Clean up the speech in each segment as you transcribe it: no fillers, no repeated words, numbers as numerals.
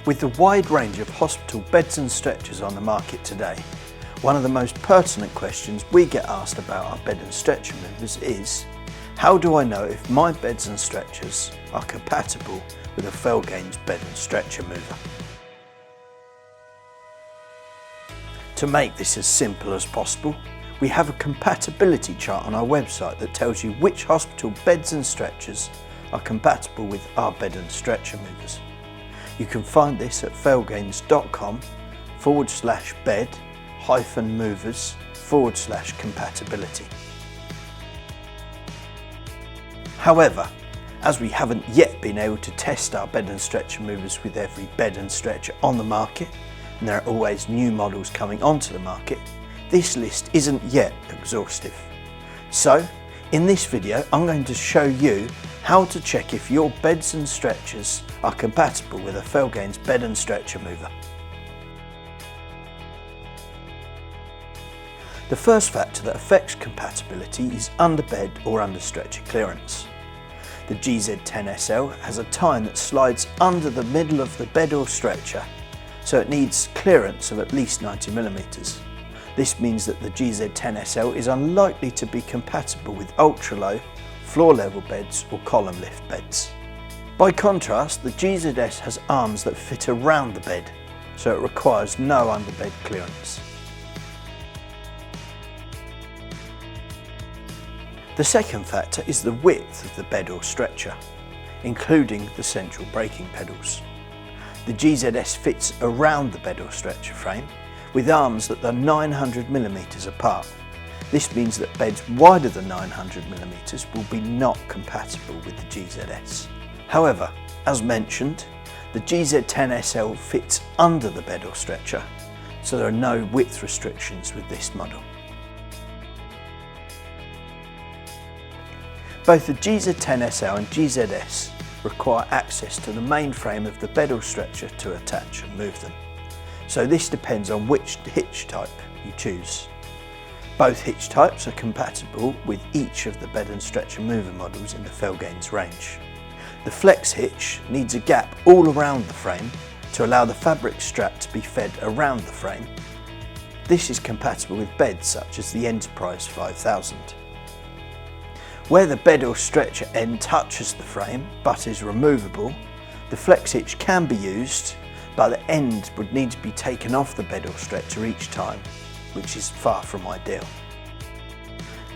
With the wide range of hospital beds and stretchers on the market today, one of the most pertinent questions we get asked about our bed and stretcher movers is, how do I know if my beds and stretchers are compatible with a Felgains Bed and Stretcher Mover? To make this as simple as possible, we have a compatibility chart on our website that tells you which hospital beds and stretchers are compatible with our bed and stretcher movers. You can find this at felgains.com/bed-movers/compatibility. However, as we haven't yet been able to test our bed and stretcher movers with every bed and stretcher on the market, and there are always new models coming onto the market, this list isn't yet exhaustive. So, in this video, I'm going to show you how to check if your beds and stretchers are compatible with a Felgains Bed and Stretcher Mover. The first factor that affects compatibility is underbed or understretcher clearance. The GZ10SL has a tine that slides under the middle of the bed or stretcher, so it needs clearance of at least 90mm. This means that the GZ10SL is unlikely to be compatible with ultra-low, floor-level beds or column lift beds. By contrast, the GZS has arms that fit around the bed, so it requires no underbed clearance. The second factor is the width of the bed or stretcher, including the central braking pedals. The GZS fits around the bed or stretcher frame with arms that are 900mm apart. This means that beds wider than 900mm will be not compatible with the GZS. However, as mentioned, the GZ10SL fits under the bed or stretcher, so there are no width restrictions with this model. Both the GZ10SL and GZS require access to the main frame of the bed or stretcher to attach and move them, so this depends on which hitch type you choose. Both hitch types are compatible with each of the bed and stretcher mover models in the Felgains range. The flex hitch needs a gap all around the frame to allow the fabric strap to be fed around the frame. This is compatible with beds such as the Enterprise 5000. Where the bed or stretcher end touches the frame but is removable, the flex hitch can be used, but the end would need to be taken off the bed or stretcher each time, which is far from ideal.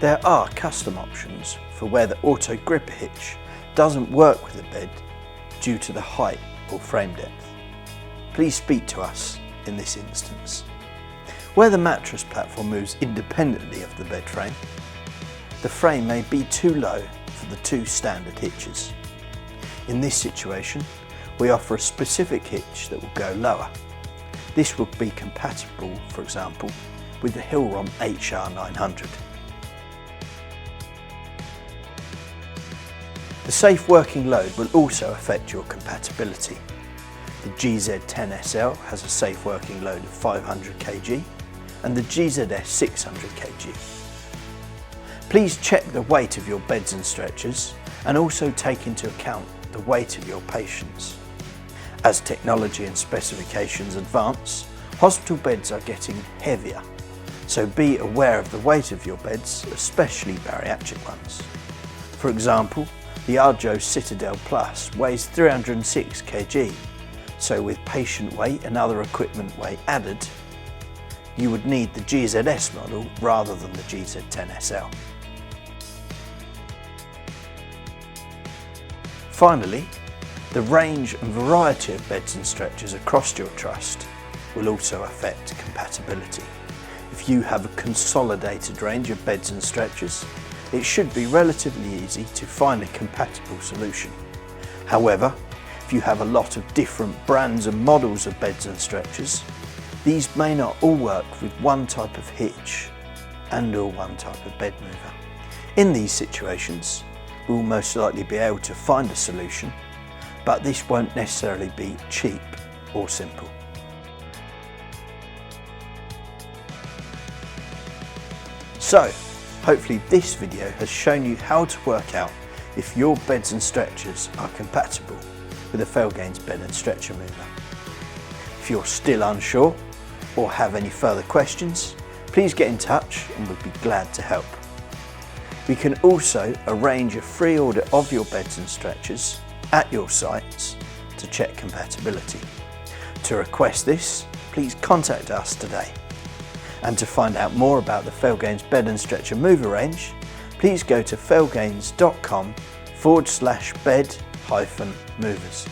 There are custom options for where the auto gripper hitch doesn't work with the bed due to the height or frame depth. Please speak to us in this instance. Where the mattress platform moves independently of the bed frame, the frame may be too low for the two standard hitches. In this situation, we offer a specific hitch that will go lower. This will be compatible, for example, with the Hillrom HR900. The safe working load will also affect your compatibility. The GZ10SL has a safe working load of 500 kg and the GZS 600 kg. Please check the weight of your beds and stretchers and also take into account the weight of your patients. As technology and specifications advance, hospital beds are getting heavier, so be aware of the weight of your beds, especially bariatric ones. For example, the Arjo Citadel Plus weighs 306 kg, so with patient weight and other equipment weight added, you would need the GZS model rather than the GZ10SL. Finally, the range and variety of beds and stretchers across your trust will also affect compatibility. If you have a consolidated range of beds and stretchers, it should be relatively easy to find a compatible solution. However, if you have a lot of different brands and models of beds and stretchers, these may not all work with one type of hitch and/or one type of bed mover. In these situations, we will most likely be able to find a solution, but this won't necessarily be cheap or simple. So, hopefully this video has shown you how to work out if your beds and stretchers are compatible with a Felgains Bed and Stretcher Mover. If you're still unsure or have any further questions, please get in touch and we'd be glad to help. We can also arrange a free audit of your beds and stretchers at your sites to check compatibility. To request this, please contact us today. And to find out more about the Felgains Bed and Stretcher Mover range, please go to felgains.com/bed-movers.